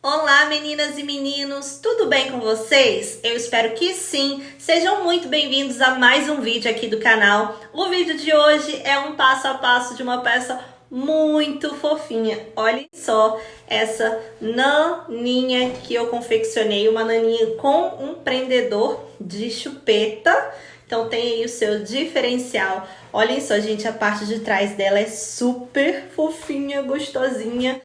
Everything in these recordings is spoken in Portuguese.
Olá, meninas e meninos, tudo bem com vocês? Eu espero que sim. Sejam muito bem-vindos a mais um vídeo aqui do canal. O vídeo de hoje é um passo a passo de uma peça muito fofinha. Olhem só essa naninha que eu confeccionei, uma naninha com um prendedor de chupeta. Então tem aí o seu diferencial. Olhem só, gente, a parte de trás dela é super fofinha, gostosinha.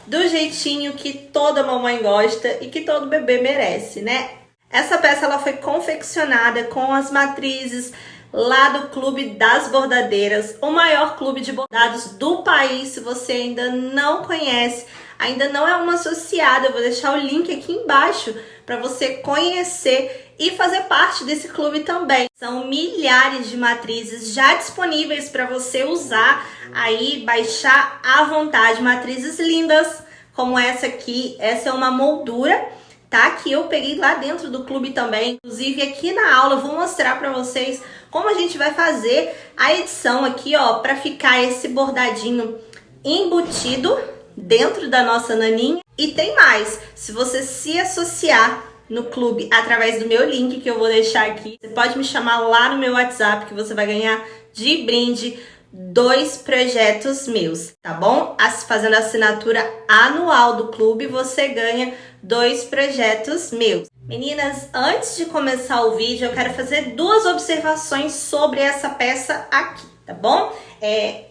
Do jeitinho que toda mamãe gosta e que todo bebê merece, né? Essa peça ela foi confeccionada com as matrizes lá do Clube das Bordadeiras, o maior clube de bordados do país. Se você ainda não conhece, ainda não é uma associada, eu vou deixar o link aqui embaixo para você conhecer e fazer parte desse clube também. São milhares de matrizes já disponíveis para você usar aí, baixar à vontade. Matrizes lindas como essa aqui. Essa é uma moldura, tá? Que eu peguei lá dentro do clube também. Inclusive aqui na aula eu vou mostrar para vocês como a gente vai fazer a edição aqui, ó, para ficar esse bordadinho embutido dentro da nossa naninha. E tem mais, se você se associar no clube através do meu link que eu vou deixar aqui, você pode me chamar lá no meu WhatsApp que você vai ganhar de brinde 2 projetos meus, tá bom? Fazendo a assinatura anual do clube, você ganha 2 projetos meus. Meninas, antes de começar o vídeo, eu quero fazer 2 observações sobre essa peça aqui, tá bom?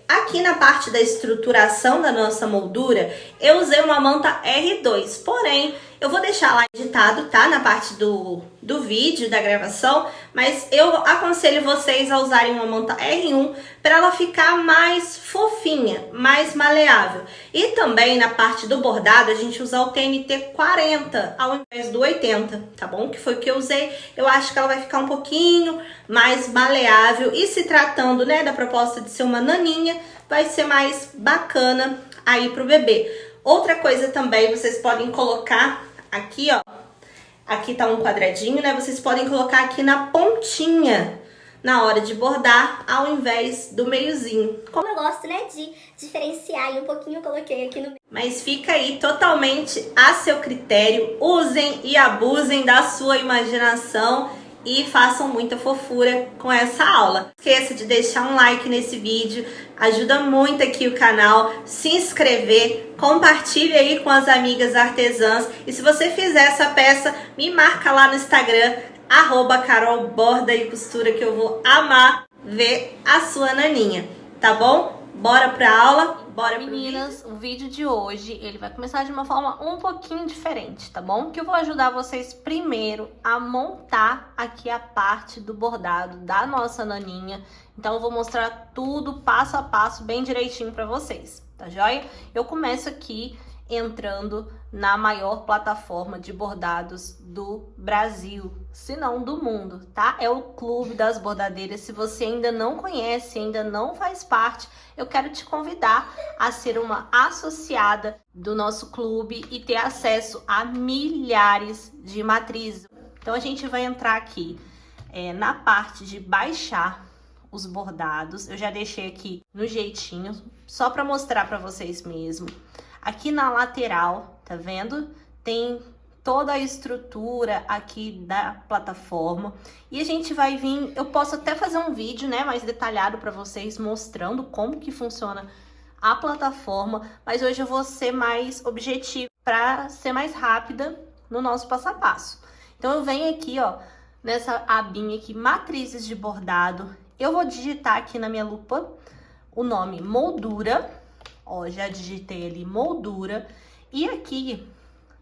Aqui na parte da estruturação da nossa moldura, eu usei uma manta R2, porém, eu vou deixar lá editado, tá? Na parte do vídeo, da gravação, mas eu aconselho vocês a usarem uma manta R1 para ela ficar mais fofinha, mais maleável. E também na parte do bordado, a gente usa o TNT 40 ao invés do 80, tá bom? Que foi o que eu usei. Eu acho que ela vai ficar um pouquinho mais maleável e se tratando, né, da proposta de ser uma naninha, vai ser mais bacana aí pro bebê. Outra coisa também, vocês podem colocar aqui, ó, aqui tá um quadradinho, né? Vocês podem colocar aqui na pontinha na hora de bordar, ao invés do meiozinho. Como eu gosto, né, de diferenciar, e um pouquinho eu coloquei aqui no meio. Mas fica aí totalmente a seu critério. Usem e abusem da sua imaginação e façam muita fofura com essa aula. Não esqueça de deixar um like nesse vídeo, ajuda muito aqui o canal, se inscrever, compartilhe aí com as amigas artesãs. E se você fizer essa peça, me marca lá no Instagram, @carolbordaecostura, que eu vou amar ver a sua naninha, tá bom? Bora pra aula? Bora, meninas, o vídeo de hoje, ele vai começar de uma forma um pouquinho diferente, tá bom? Que eu vou ajudar vocês primeiro a montar aqui a parte do bordado da nossa naninha. Então eu vou mostrar tudo passo a passo, bem direitinho pra vocês, tá joia? Eu começo aqui entrando na maior plataforma de bordados do Brasil, se não do mundo, tá? É o Clube das Bordadeiras. Se você ainda não conhece, ainda não faz parte, eu quero te convidar a ser uma associada do nosso clube e ter acesso a milhares de matrizes. Então a gente vai entrar aqui na parte de baixar os bordados. Eu já deixei aqui no jeitinho, só para mostrar para vocês mesmo. Aqui na lateral, tá vendo? Tem toda a estrutura aqui da plataforma. E a gente vai vir, eu posso até fazer um vídeo, né, mais detalhado para vocês, mostrando como que funciona a plataforma. Mas hoje eu vou ser mais objetiva para ser mais rápida no nosso passo a passo. Então eu venho aqui, ó, nessa abinha aqui, matrizes de bordado. Eu vou digitar aqui na minha lupa o nome moldura. Ó, já digitei ali moldura. E aqui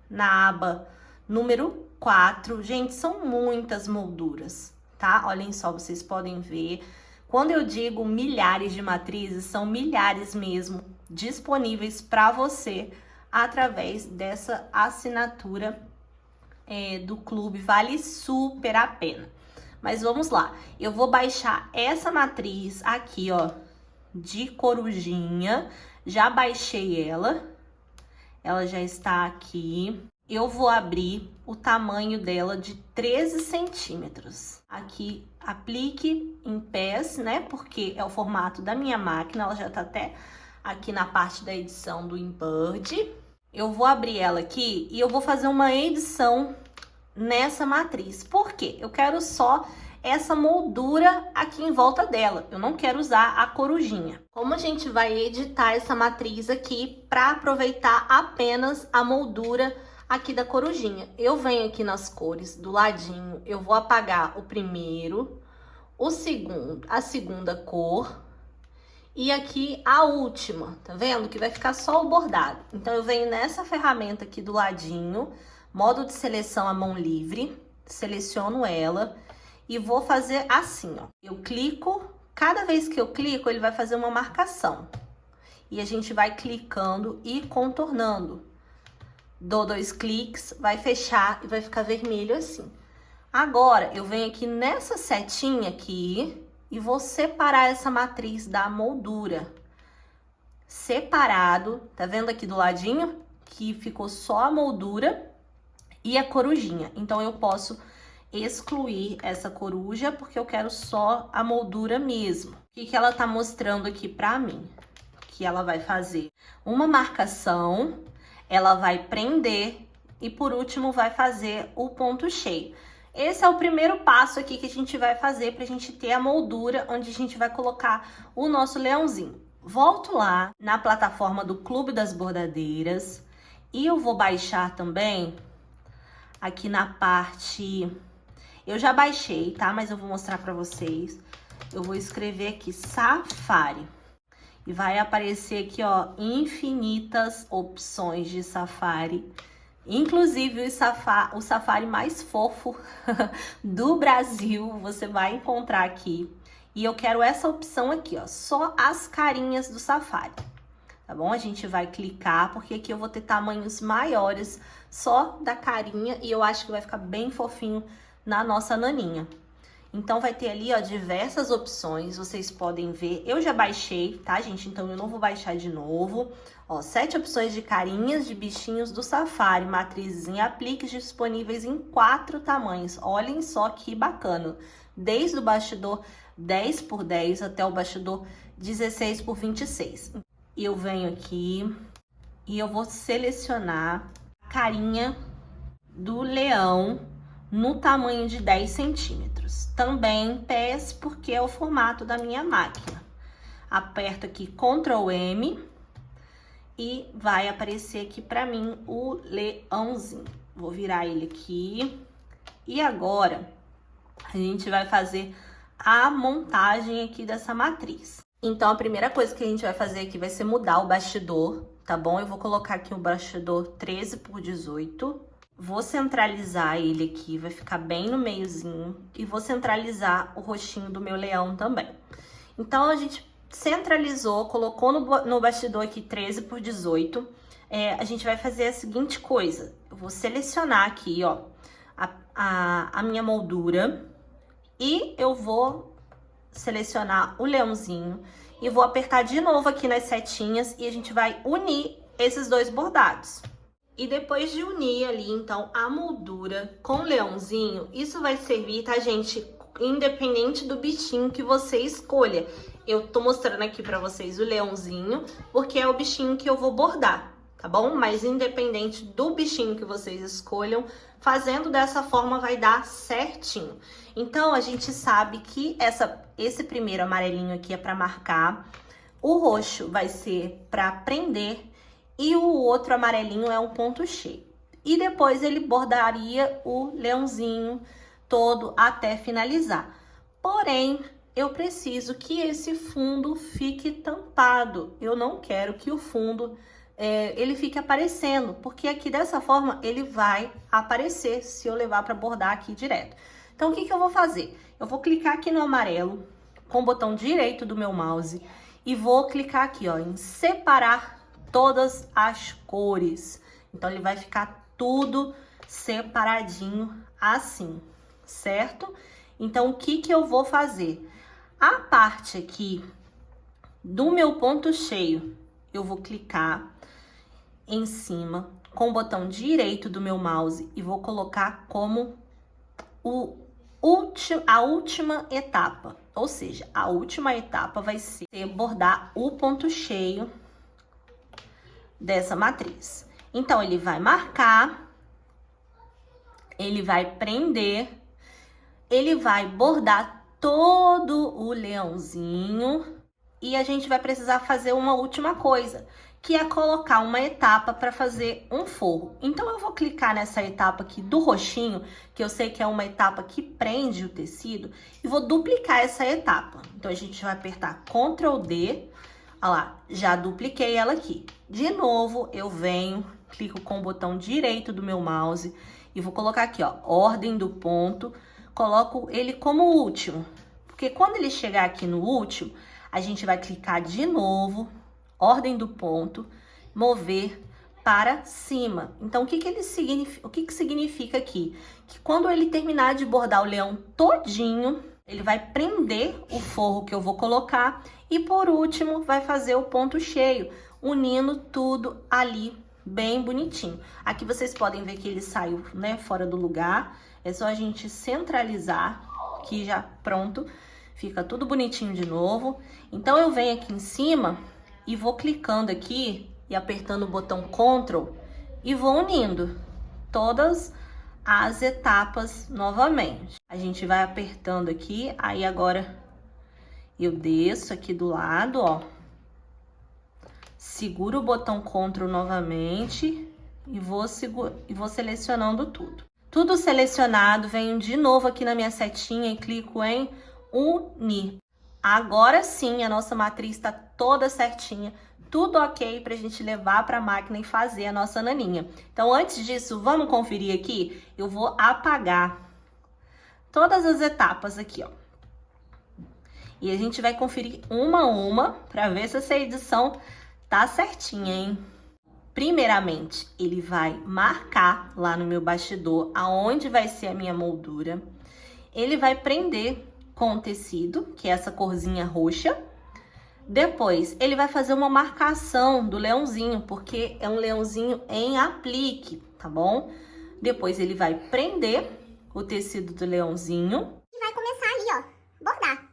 na aba número 4, gente, são muitas molduras, tá? Olhem só, vocês podem ver. Quando eu digo milhares de matrizes, são milhares mesmo disponíveis para você através dessa assinatura do clube. Vale super a pena. Mas vamos lá. Eu vou baixar essa matriz aqui, ó, de corujinha. Já baixei ela já está aqui. Eu vou abrir o tamanho dela de 13 centímetros. Aqui, aplique em pés, né? Porque é o formato da minha máquina, ela já tá até aqui na parte da edição do Embird. eu vou abrir ela aqui e eu vou fazer uma edição nessa matriz. Por quê? Eu quero só essa moldura aqui em volta dela. Eu não quero usar a corujinha. Como a gente vai editar essa matriz aqui para aproveitar apenas a moldura aqui da corujinha? Eu venho aqui nas cores do ladinho, eu vou apagar o primeiro, o segundo, a segunda cor e aqui a última, tá vendo? Que vai ficar só o bordado. Então eu venho nessa ferramenta aqui do ladinho, modo de seleção à mão livre, seleciono ela e vou fazer assim, ó. Eu clico, cada vez que eu clico, ele vai fazer uma marcação. E a gente vai clicando e contornando. Dou 2 cliques, vai fechar e vai ficar vermelho assim. Agora, eu venho aqui nessa setinha aqui e vou separar essa matriz da moldura. Separado, tá vendo aqui do ladinho? Que ficou só a moldura e a corujinha. Então, eu posso excluir essa coruja, porque eu quero só a moldura mesmo. O que ela tá mostrando aqui pra mim? Que ela vai fazer uma marcação, ela vai prender e por último vai fazer o ponto cheio. Esse é o primeiro passo aqui que a gente vai fazer pra gente ter a moldura onde a gente vai colocar o nosso leãozinho. Volto lá na plataforma do Clube das Bordadeiras e eu vou baixar também aqui na parte... Eu já baixei, tá? Mas eu vou mostrar pra vocês. Eu vou escrever aqui Safari. E vai aparecer aqui, ó, infinitas opções de Safari. Inclusive o Safari mais fofo do Brasil, você vai encontrar aqui. E eu quero essa opção aqui, ó, só as carinhas do Safari. Tá bom? A gente vai clicar, porque aqui eu vou ter tamanhos maiores só da carinha. E eu acho que vai ficar bem fofinho na nossa naninha. Então, vai ter ali, ó, diversas opções, vocês podem ver. Eu já baixei, tá, gente? Então, eu não vou baixar de novo. Ó, 7 opções de carinhas de bichinhos do Safari, matrizes em apliques disponíveis em 4 tamanhos. Olhem só que bacana. Desde o bastidor 10 por 10 até o bastidor 16 por 26. E eu venho aqui e eu vou selecionar a carinha do leão no tamanho de 10 centímetros. Também PS, porque é o formato da minha máquina. Aperto aqui Ctrl M e vai aparecer aqui pra mim o leãozinho. Vou virar ele aqui. E agora, a gente vai fazer a montagem aqui dessa matriz. Então, a primeira coisa que a gente vai fazer aqui vai ser mudar o bastidor, tá bom? Eu vou colocar aqui o bastidor 13 por 18. Vou centralizar ele aqui, vai ficar bem no meiozinho. E vou centralizar o rostinho do meu leão também. Então, a gente centralizou, colocou no bastidor aqui 13 por 18. A gente vai fazer a seguinte coisa. Eu vou selecionar aqui, ó, a minha moldura. E eu vou selecionar o leãozinho. E vou apertar de novo aqui nas setinhas. E a gente vai unir esses dois bordados. E depois de unir ali, então, a moldura com o leãozinho, isso vai servir, tá, gente? Independente do bichinho que você escolha. Eu tô mostrando aqui pra vocês o leãozinho, porque é o bichinho que eu vou bordar, tá bom? Mas independente do bichinho que vocês escolham, fazendo dessa forma vai dar certinho. Então, a gente sabe que esse primeiro amarelinho aqui é pra marcar, o roxo vai ser pra prender, e o outro amarelinho é um ponto cheio. E depois ele bordaria o leãozinho todo até finalizar. Porém, eu preciso que esse fundo fique tampado. Eu não quero que o fundo ele fique aparecendo, porque aqui dessa forma ele vai aparecer se eu levar para bordar aqui direto. Então, o que eu vou fazer? Eu vou clicar aqui no amarelo com o botão direito do meu mouse e vou clicar aqui, ó, em separar todas as cores. Então, ele vai ficar tudo separadinho assim, certo? Então, o que eu vou fazer? A parte aqui do meu ponto cheio, eu vou clicar em cima com o botão direito do meu mouse e vou colocar como a última etapa. Ou seja, a última etapa vai ser bordar o ponto cheio dessa matriz. Então, ele vai marcar, ele vai prender, ele vai bordar todo o leãozinho e a gente vai precisar fazer uma última coisa, que é colocar uma etapa para fazer um forro. Então, eu vou clicar nessa etapa aqui do roxinho, que eu sei que é uma etapa que prende o tecido, e vou duplicar essa etapa. Então, a gente vai apertar Ctrl D, olha lá, já dupliquei ela aqui. De novo, eu venho, clico com o botão direito do meu mouse e vou colocar aqui, ó, ordem do ponto, coloco ele como último, porque quando ele chegar aqui no último, a gente vai clicar de novo, ordem do ponto, mover para cima. Então, o que significa aqui? Que quando ele terminar de bordar o leão todinho, ele vai prender o forro que eu vou colocar e, por último, vai fazer o ponto cheio, unindo tudo ali bem bonitinho. Aqui vocês podem ver que ele saiu, né, fora do lugar. É só a gente centralizar, que já pronto. Fica tudo bonitinho de novo. Então, eu venho aqui em cima e vou clicando aqui e apertando o botão Ctrl e vou unindo todas as etapas novamente. A gente vai apertando aqui, aí agora eu desço aqui do lado, ó. Seguro o botão Ctrl novamente e vou selecionando tudo. Tudo selecionado, venho de novo aqui na minha setinha e clico em unir. Agora sim, a nossa matriz está toda certinha, tudo ok para a gente levar para a máquina e fazer a nossa naninha. Então, antes disso, vamos conferir aqui? Eu vou apagar todas as etapas aqui, ó. E a gente vai conferir uma a uma para ver se essa edição tá certinha, hein? Primeiramente, ele vai marcar lá no meu bastidor aonde vai ser a minha moldura. Ele vai prender com o tecido, que é essa corzinha roxa. Depois, ele vai fazer uma marcação do leãozinho, porque é um leãozinho em aplique, tá bom? Depois, ele vai prender o tecido do leãozinho. E vai começar ali, ó, bordar.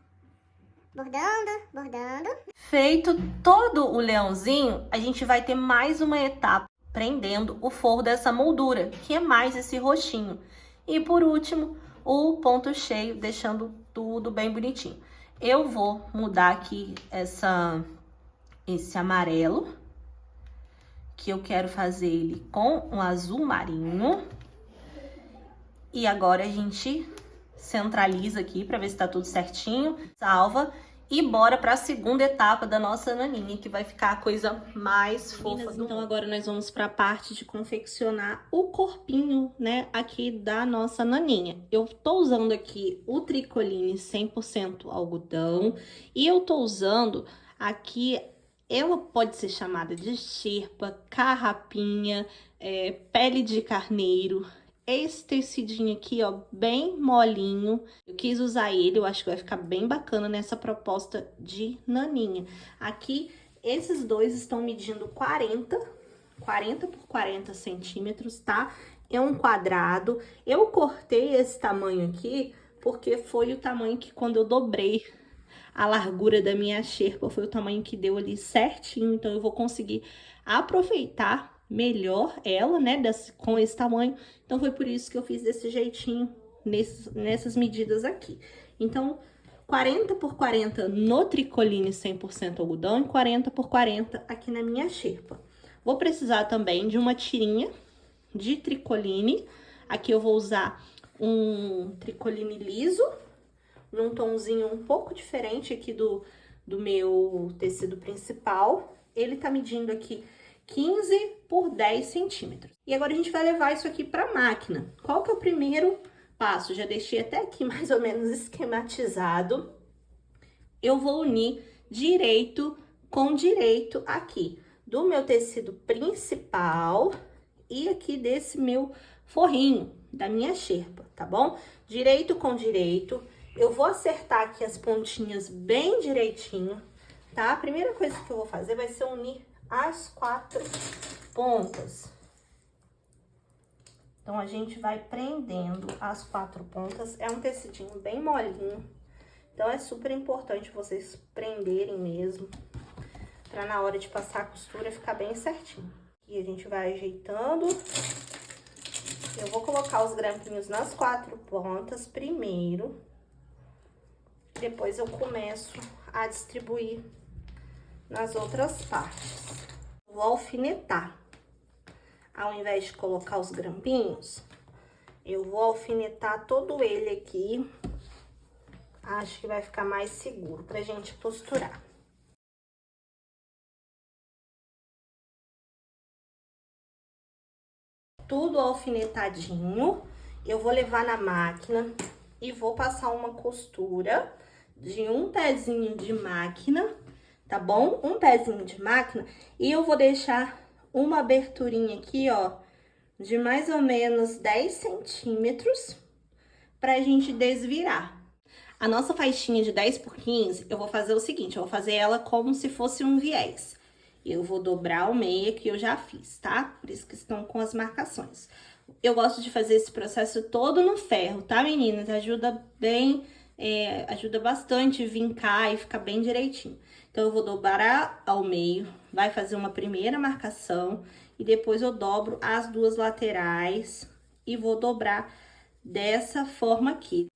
Bordando, bordando. Feito todo o leãozinho, a gente vai ter mais uma etapa prendendo o forro dessa moldura, que é mais esse roxinho. E por último, o ponto cheio, deixando tudo bem bonitinho. Eu vou mudar aqui esse amarelo, que eu quero fazer ele com um azul marinho. E agora a gente centraliza aqui para ver se tá tudo certinho, salva e bora para a segunda etapa da nossa naninha, que vai ficar a coisa mais fofa do mundo. Então agora nós vamos para a parte de confeccionar o corpinho, né, aqui da nossa naninha. Eu tô usando aqui o tricoline 100% algodão e eu tô usando aqui, ela pode ser chamada de xerpa, carrapinha, pele de carneiro. Esse tecidinho aqui, ó, bem molinho, eu quis usar ele, eu acho que vai ficar bem bacana nessa proposta de naninha. Aqui, esses dois estão medindo 40 por 40 centímetros, tá? É um quadrado. Eu cortei esse tamanho aqui, porque foi o tamanho que quando eu dobrei a largura da minha xerpa, foi o tamanho que deu ali certinho, então eu vou conseguir aproveitar melhor ela, né, com esse tamanho. Então, foi por isso que eu fiz desse jeitinho, nessas medidas aqui. Então, 40 por 40 no tricoline 100% algodão e 40 por 40 aqui na minha xerpa. Vou precisar também de uma tirinha de tricoline. Aqui eu vou usar um tricoline liso, num tomzinho um pouco diferente aqui do meu tecido principal. Ele tá medindo aqui 15 por 10 centímetros. E agora a gente vai levar isso aqui para a máquina. Qual que é o primeiro passo? Já deixei até aqui mais ou menos esquematizado. Eu vou unir direito com direito aqui do meu tecido principal e aqui desse meu forrinho, da minha xerpa, tá bom? Direito com direito. Eu vou acertar aqui as pontinhas bem direitinho, tá? A primeira coisa que eu vou fazer vai ser unir as 4 pontas. Então, a gente vai prendendo as 4 pontas. É um tecidinho bem molinho. Então, é super importante vocês prenderem mesmo, pra na hora de passar a costura ficar bem certinho. E a gente vai ajeitando. Eu vou colocar os grampinhos nas 4 pontas primeiro. Depois eu começo a distribuir nas outras partes. Vou alfinetar. Ao invés de colocar os grampinhos, eu vou alfinetar todo ele aqui. Acho que vai ficar mais seguro pra gente costurar. Tudo alfinetadinho, eu vou levar na máquina e vou passar uma costura de um pezinho de máquina, tá bom? Um pezinho de máquina, e eu vou deixar uma aberturinha aqui, ó, de mais ou menos 10 centímetros pra gente desvirar. A nossa faixinha de 10 por 15, eu vou fazer o seguinte, eu vou fazer ela como se fosse um viés. Eu vou dobrar o meio que eu já fiz, tá? Por isso que estão com as marcações. Eu gosto de fazer esse processo todo no ferro, tá, meninas? Ajuda bem, ajuda bastante vincar e ficar bem direitinho. Então, eu vou dobrar ao meio, vai fazer uma primeira marcação e depois eu dobro as duas laterais e vou dobrar dessa forma aqui.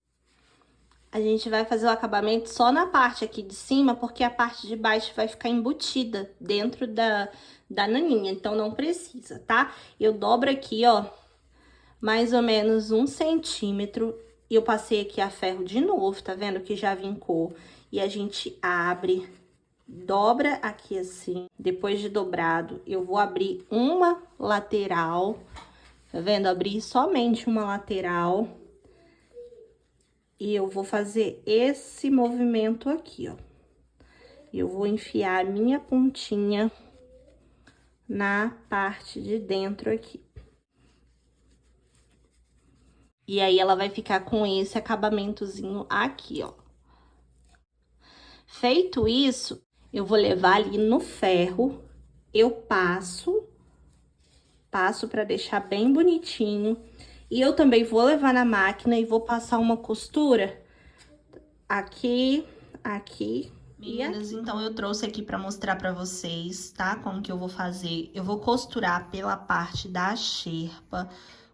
A gente vai fazer o acabamento só na parte aqui de cima, porque a parte de baixo vai ficar embutida dentro da naninha, então não precisa, tá? Eu dobro aqui, ó, mais ou menos 1 centímetro, e eu passei aqui a ferro de novo, tá vendo? Que já vincou. E a gente abre, dobra aqui assim, depois de dobrado, eu vou abrir uma lateral, tá vendo? Abrir somente uma lateral. E eu vou fazer esse movimento aqui, ó. Eu vou enfiar a minha pontinha na parte de dentro aqui. E aí, ela vai ficar com esse acabamentozinho aqui, ó. Feito isso, eu vou levar ali no ferro, eu passo pra deixar bem bonitinho. E eu também vou levar na máquina e vou passar uma costura aqui, aqui. Meninas, então eu trouxe aqui pra mostrar pra vocês, tá? Como que eu vou fazer. Eu vou costurar pela parte da xerpa.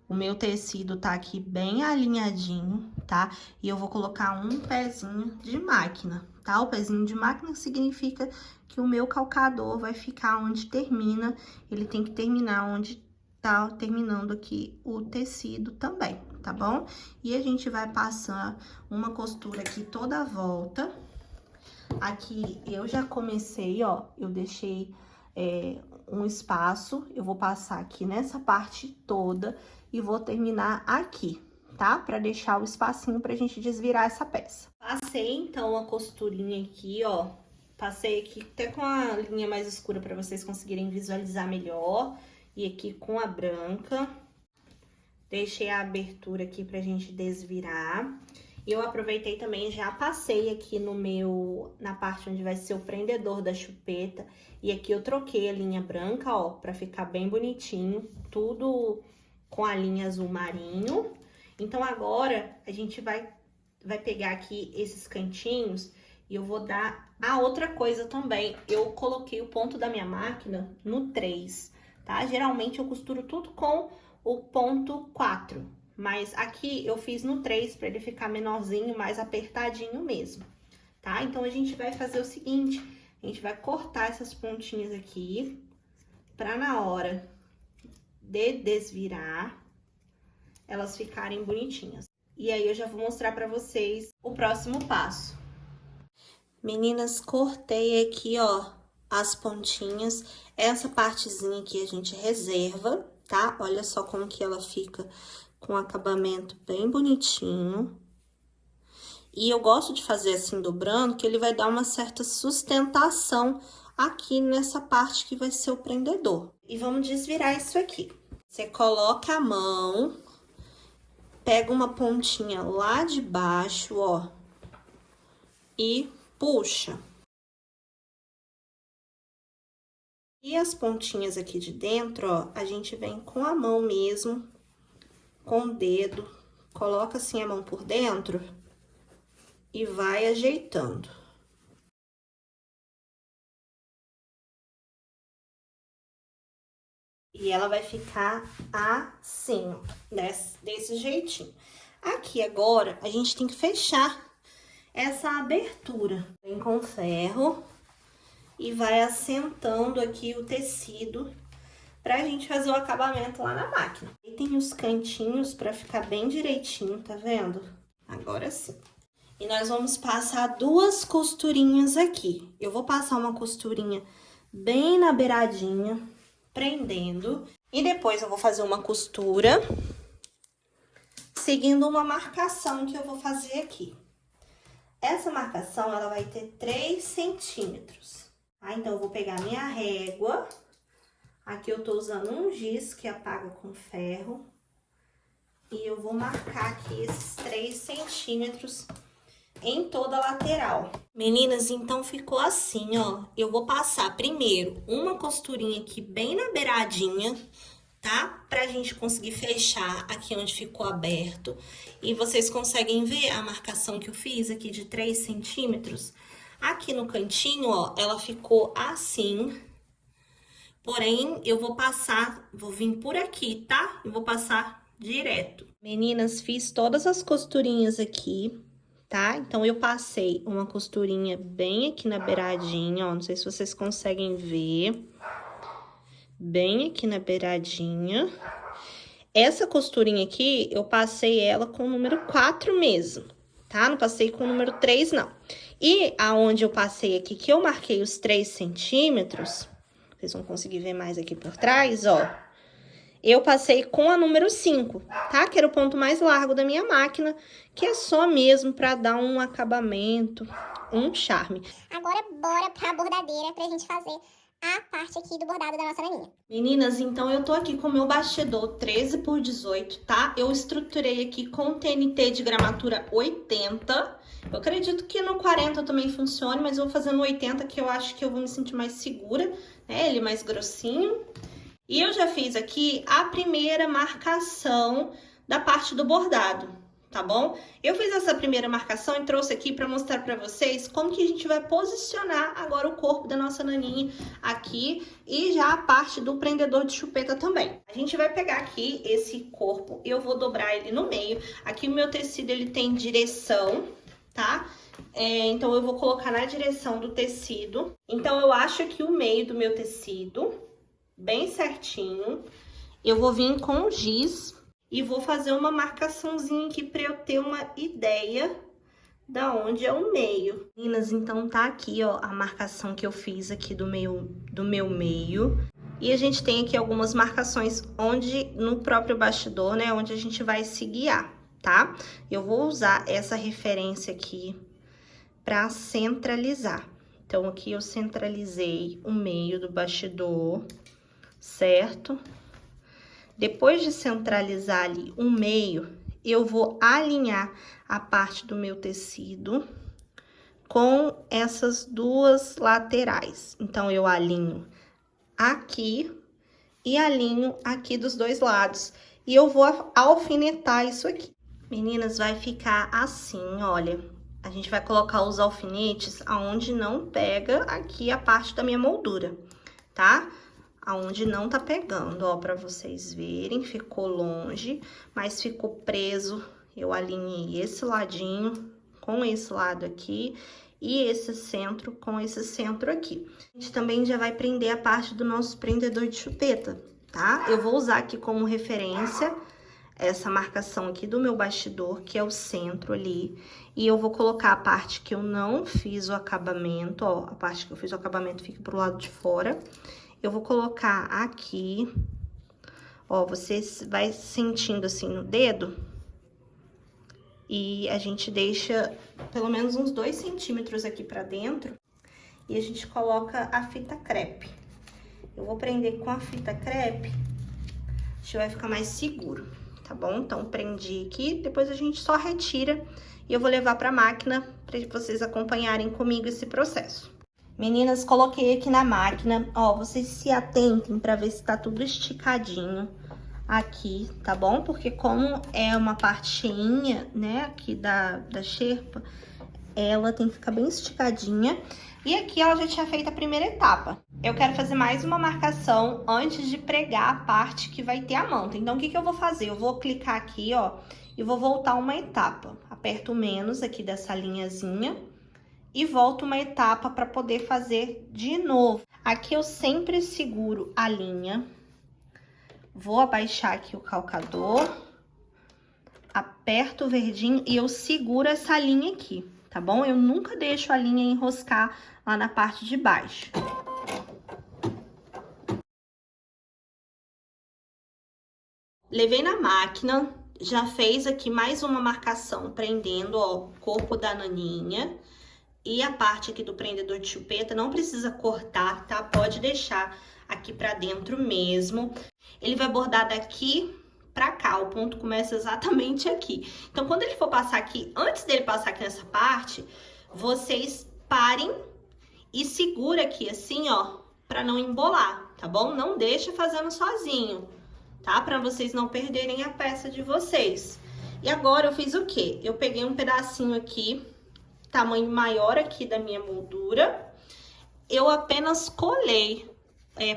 O meu tecido tá aqui bem alinhadinho, tá? E eu vou colocar um pezinho de máquina, tá? O pezinho de máquina significa que o meu calcador vai ficar onde termina. Ele tem que terminar onde tá terminando aqui o tecido também, tá bom? E a gente vai passar uma costura aqui toda a volta. Aqui eu já comecei, ó, eu deixei um espaço, eu vou passar aqui nessa parte toda e vou terminar aqui, tá? Pra deixar o espacinho pra gente desvirar essa peça. Passei, então, a costurinha aqui, ó, passei aqui até com a linha mais escura pra vocês conseguirem visualizar melhor. E aqui com a branca, deixei a abertura aqui pra gente desvirar. Eu aproveitei também, já passei aqui na parte onde vai ser o prendedor da chupeta. E aqui eu troquei a linha branca, ó, pra ficar bem bonitinho, tudo com a linha azul marinho. Então, agora, a gente vai pegar aqui esses cantinhos e eu vou dar a outra coisa também. Eu coloquei o ponto da minha máquina no 3, tá? Geralmente, eu costuro tudo com o ponto 4. Mas aqui eu fiz no 3 para ele ficar menorzinho, mais apertadinho mesmo, tá? Então, a gente vai fazer o seguinte, a gente vai cortar essas pontinhas aqui, pra na hora de desvirar, elas ficarem bonitinhas. E aí, eu já vou mostrar pra vocês o próximo passo. Meninas, cortei aqui, ó, as pontinhas. Essa partezinha aqui a gente reserva, tá? Olha só como que ela fica com acabamento bem bonitinho. E eu gosto de fazer assim, dobrando, que ele vai dar uma certa sustentação aqui nessa parte que vai ser o prendedor. E vamos desvirar isso aqui. Você coloca a mão, pega uma pontinha lá de baixo, ó, e puxa. E as pontinhas aqui de dentro, ó, a gente vem com a mão mesmo, com o dedo, coloca assim a mão por dentro e vai ajeitando. E ela vai ficar assim, desse jeitinho. Aqui agora, a gente tem que fechar essa abertura. Vem com ferro e vai assentando aqui o tecido pra gente fazer o acabamento lá na máquina. E tem os cantinhos pra ficar bem direitinho, tá vendo? Agora sim. E nós vamos passar 2 costurinhas aqui. Eu vou passar uma costurinha bem na beiradinha, prendendo. E depois eu vou fazer uma costura, seguindo uma marcação que eu vou fazer aqui. Essa marcação, ela vai ter 3 centímetros. Tá? Então, eu vou pegar minha régua. Aqui eu tô usando um giz que apaga com ferro. E eu vou marcar aqui esses 3 centímetros em toda a lateral. Meninas, então ficou assim, ó. Eu vou passar primeiro uma costurinha aqui bem na beiradinha, tá? Pra gente conseguir fechar aqui onde ficou aberto. E vocês conseguem ver a marcação que eu fiz aqui de 3 centímetros? Aqui no cantinho, ó, ela ficou assim. Porém, eu vou passar, vou vir por aqui, tá? Eu vou passar direto. Meninas, fiz todas as costurinhas aqui, tá? Então, eu passei uma costurinha bem aqui na beiradinha, ó. Não sei se vocês conseguem ver. Bem aqui na beiradinha. Essa costurinha aqui, eu passei ela com o número 4 mesmo, tá? Não passei com o número 3, não. E aonde eu passei aqui, que eu marquei os 3 centímetros... Vocês vão conseguir ver mais aqui por trás, ó. Eu passei com a número 5, tá? Que era o ponto mais largo da minha máquina, que é só mesmo pra dar um acabamento, um charme. Agora, bora pra bordadeira pra gente fazer a parte aqui do bordado da nossa naninha. Meninas, então eu tô aqui com o meu bastidor 13 por 18, tá? Eu estruturei aqui com TNT de gramatura 80. Eu acredito que no 40 também funcione, mas eu vou fazer no 80, que eu acho que eu vou me sentir mais segura, né? Ele mais grossinho. E eu já fiz aqui a primeira marcação da parte do bordado, tá bom? Eu fiz essa primeira marcação e trouxe aqui pra mostrar pra vocês como que a gente vai posicionar agora o corpo da nossa naninha aqui e já a parte do prendedor de chupeta também. A gente vai pegar aqui esse corpo, eu vou dobrar ele no meio. Aqui o meu tecido, ele tem direção, tá? Então, eu vou colocar na direção do tecido. Então, eu acho aqui o meio do meu tecido, bem certinho. Eu vou vir com o giz e vou fazer uma marcaçãozinha aqui pra eu ter uma ideia da onde é o meio. Meninas, então tá aqui, ó, a marcação que eu fiz aqui do meu meio. E a gente tem aqui algumas marcações onde, no próprio bastidor, né, onde a gente vai se guiar, tá? Eu vou usar essa referência aqui pra centralizar. Então, aqui eu centralizei o meio do bastidor, certo? Depois de centralizar ali o meio, eu vou alinhar a parte do meu tecido com essas 2 laterais. Então, eu alinho aqui e alinho aqui dos 2 lados. E eu vou alfinetar isso aqui. Meninas, vai ficar assim, olha. A gente vai colocar os alfinetes aonde não pega aqui a parte da minha moldura, tá? Aonde não tá pegando, ó, pra vocês verem, ficou longe, mas ficou preso. Eu alinhei esse ladinho com esse lado aqui e esse centro com esse centro aqui. A gente também já vai prender a parte do nosso prendedor de chupeta, tá? Eu vou usar aqui como referência essa marcação aqui do meu bastidor, que é o centro ali. E eu vou colocar a parte que eu não fiz o acabamento, ó, a parte que eu fiz o acabamento fica pro lado de fora. Eu vou colocar aqui, ó, você vai sentindo assim no dedo. E a gente deixa pelo menos uns 2 centímetros aqui pra dentro. E a gente coloca a fita crepe. Eu vou prender com a fita crepe, a gente vai ficar mais seguro, tá bom? Então, prendi aqui, depois a gente só retira e eu vou levar pra máquina pra vocês acompanharem comigo esse processo. Meninas, coloquei aqui na máquina, ó, vocês se atentem pra ver se tá tudo esticadinho aqui, tá bom? Porque como é uma parte cheinha, né, aqui da xerpa, ela tem que ficar bem esticadinha. E aqui ela já tinha feito a primeira etapa. Eu quero fazer mais uma marcação antes de pregar a parte que vai ter a manta. Então, o que eu vou fazer? Eu vou clicar aqui, ó, e vou voltar uma etapa. Aperto o menos aqui dessa linhazinha e volto uma etapa para poder fazer de novo. Aqui eu sempre seguro a linha. Vou abaixar aqui o calcador. Aperto o verdinho e eu seguro essa linha aqui, tá bom? Eu nunca deixo a linha enroscar lá na parte de baixo. Levei na máquina, já fez aqui mais uma marcação prendendo, ó, o corpo da naninha e a parte aqui do prendedor de chupeta. Não precisa cortar, tá? Pode deixar aqui pra dentro mesmo. Ele vai bordar daqui pra cá, o ponto começa exatamente aqui. Então, quando ele for passar aqui, antes dele passar aqui nessa parte, vocês parem e segura aqui assim, ó, pra não embolar, tá bom? Não deixa fazendo sozinho, tá? Pra vocês não perderem a peça de vocês. E agora eu fiz o quê? Eu peguei um pedacinho aqui, tamanho maior aqui da minha moldura. Eu apenas colei,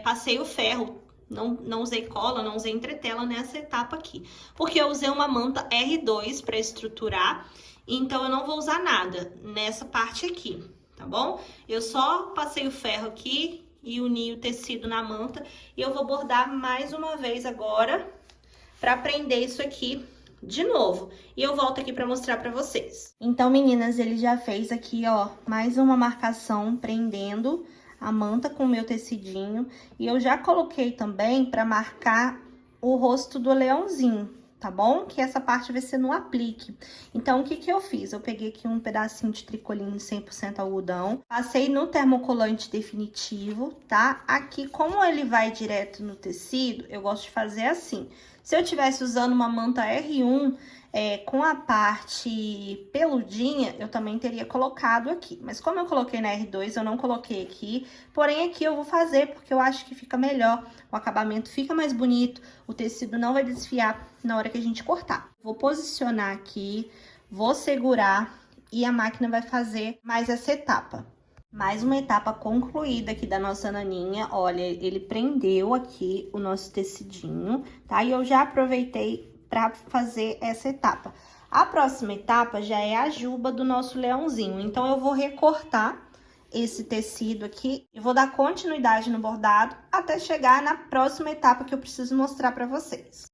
passei o ferro. Não usei cola, não usei entretela nessa etapa aqui. Porque eu usei uma manta R2 para estruturar, então eu não vou usar nada nessa parte aqui, tá bom? Eu só passei o ferro aqui e uni o tecido na manta. E eu vou bordar mais uma vez agora para prender isso aqui de novo. E eu volto aqui para mostrar para vocês. Então, meninas, ele já fez aqui, ó, mais uma marcação prendendo a manta com o meu tecidinho. E eu já coloquei também para marcar o rosto do leãozinho, tá bom? Que essa parte vai ser no aplique. Então, o que eu fiz? Eu peguei aqui um pedacinho de tricoline 100% algodão, passei no termocolante definitivo, tá? Aqui, como ele vai direto no tecido, eu gosto de fazer assim. Se eu tivesse usando uma manta R1, com a parte peludinha, eu também teria colocado aqui. Mas como eu coloquei na R2, eu não coloquei aqui. Porém, aqui eu vou fazer porque eu acho que fica melhor. O acabamento fica mais bonito, o tecido não vai desfiar na hora que a gente cortar. Vou posicionar aqui, vou segurar e a máquina vai fazer mais essa etapa. Mais uma etapa concluída aqui da nossa naninha. Olha, ele prendeu aqui o nosso tecidinho, tá? E eu já aproveitei para fazer essa etapa. A próxima etapa já é a juba do nosso leãozinho. Então, eu vou recortar esse tecido aqui e vou dar continuidade no bordado até chegar na próxima etapa que eu preciso mostrar para vocês.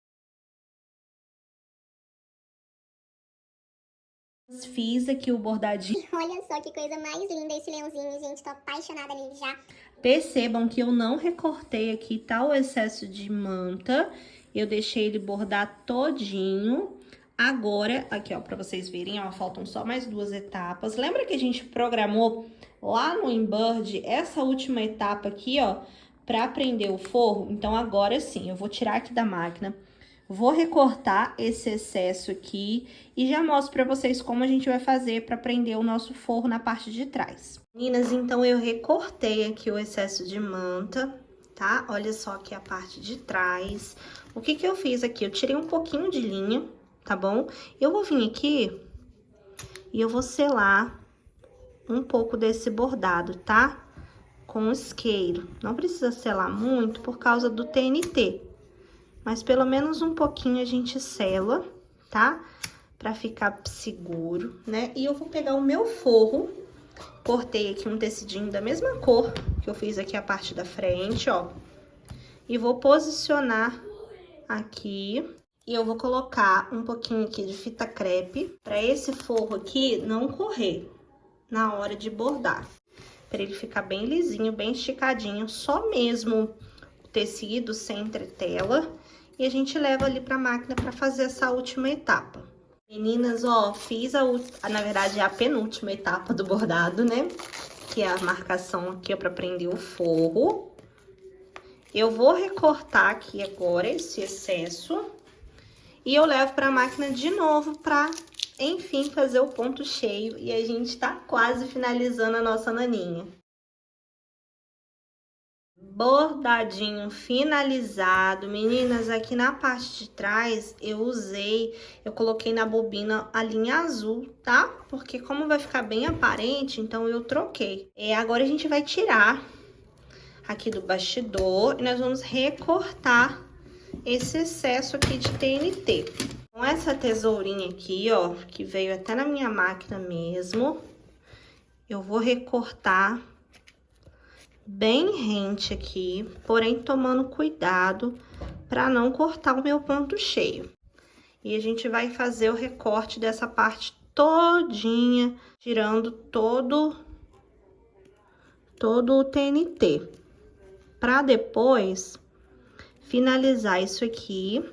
Fiz aqui o bordadinho. Olha só que coisa mais linda esse leãozinho, gente. Tô apaixonada nele já. Percebam que eu não recortei aqui, tá? O excesso de manta. Eu deixei ele bordar todinho. Agora, aqui, ó, pra vocês verem, ó, faltam só mais 2 etapas. Lembra que a gente programou lá no Embird essa última etapa aqui, ó, pra prender o forro? Então, agora sim, eu vou tirar aqui da máquina. Vou recortar esse excesso aqui e já mostro pra vocês como a gente vai fazer pra prender o nosso forro na parte de trás. Meninas, então eu recortei aqui o excesso de manta, tá? Olha só aqui a parte de trás. O que eu fiz aqui? Eu tirei um pouquinho de linha, tá bom? Eu vou vir aqui e eu vou selar um pouco desse bordado, tá? Com o isqueiro. Não precisa selar muito por causa do TNT. Mas pelo menos um pouquinho a gente sela, tá? Pra ficar seguro, né? E eu vou pegar o meu forro, cortei aqui um tecidinho da mesma cor que eu fiz aqui a parte da frente, ó. E vou posicionar aqui. E eu vou colocar um pouquinho aqui de fita crepe, pra esse forro aqui não correr na hora de bordar. Pra ele ficar bem lisinho, bem esticadinho, só mesmo o tecido sem entretela. E a gente leva ali pra máquina pra fazer essa última etapa. Meninas, ó, fiz na verdade, a penúltima etapa do bordado, né? Que é a marcação aqui, ó, pra prender o forro. Eu vou recortar aqui agora esse excesso. E eu levo pra máquina de novo pra, enfim, fazer o ponto cheio. E a gente tá quase finalizando a nossa naninha. bordadinho finalizado. Meninas, aqui na parte de trás eu coloquei na bobina a linha azul, tá? Porque como vai ficar bem aparente, então eu troquei. Agora a gente vai tirar aqui do bastidor e nós vamos recortar esse excesso aqui de TNT. Com essa tesourinha aqui, ó, que veio até na minha máquina mesmo, eu vou recortar bem rente aqui, porém tomando cuidado para não cortar o meu ponto cheio. E a gente vai fazer o recorte dessa parte todinha, tirando todo o TNT, para depois finalizar isso aqui,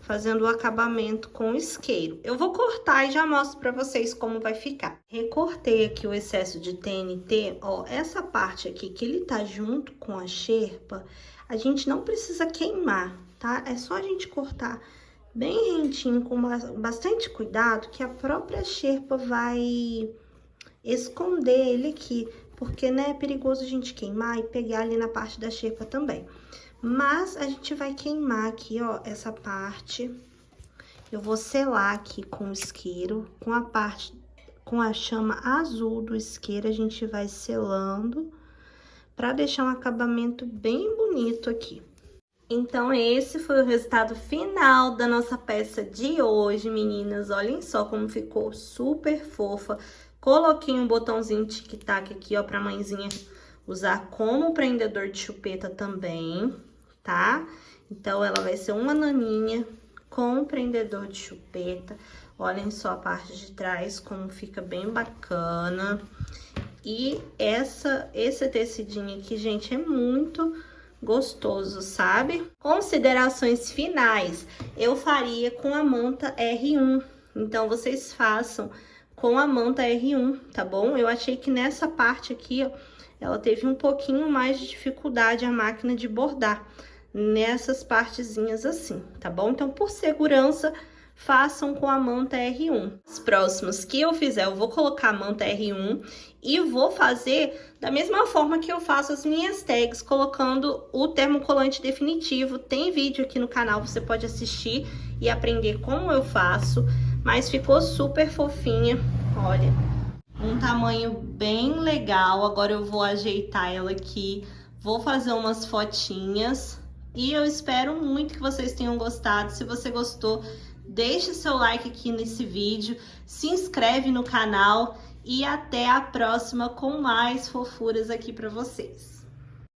fazendo o acabamento com isqueiro. Eu vou cortar e já mostro pra vocês como vai ficar. Recortei aqui o excesso de TNT, ó, essa parte aqui que ele tá junto com a xerpa, a gente não precisa queimar, tá? É só a gente cortar bem rentinho, com bastante cuidado, que a própria xerpa vai esconder ele aqui, porque, né, é perigoso a gente queimar e pegar ali na parte da xerpa também. Mas a gente vai queimar aqui, ó, essa parte. Eu vou selar aqui com o isqueiro, com a chama azul do isqueiro, a gente vai selando para deixar um acabamento bem bonito aqui. Então, esse foi o resultado final da nossa peça de hoje, meninas. Olhem só como ficou super fofa. Coloquei um botãozinho tic-tac aqui, ó, pra mãezinha usar como prendedor de chupeta também, tá? Então, ela vai ser uma naninha com prendedor de chupeta. Olhem só a parte de trás, como fica bem bacana. E esse tecidinho aqui, gente, é muito gostoso, sabe? Considerações finais, eu faria com a manta R1. Então, vocês façam com a manta R1, tá bom? Eu achei que nessa parte aqui, ó, ela teve um pouquinho mais de dificuldade a máquina de bordar nessas partezinhas assim, tá bom? Então, por segurança, façam com a manta R1. Os próximos que eu fizer, eu vou colocar a manta R1 e vou fazer da mesma forma que eu faço as minhas tags, colocando o termocolante definitivo. Tem vídeo aqui no canal, você pode assistir e aprender como eu faço, mas ficou super fofinha, olha, um tamanho bem legal. Agora eu vou ajeitar ela aqui, vou fazer umas fotinhas e eu espero muito que vocês tenham gostado. Se você gostou, deixe seu like aqui nesse vídeo, se inscreve no canal e até a próxima com mais fofuras aqui para vocês.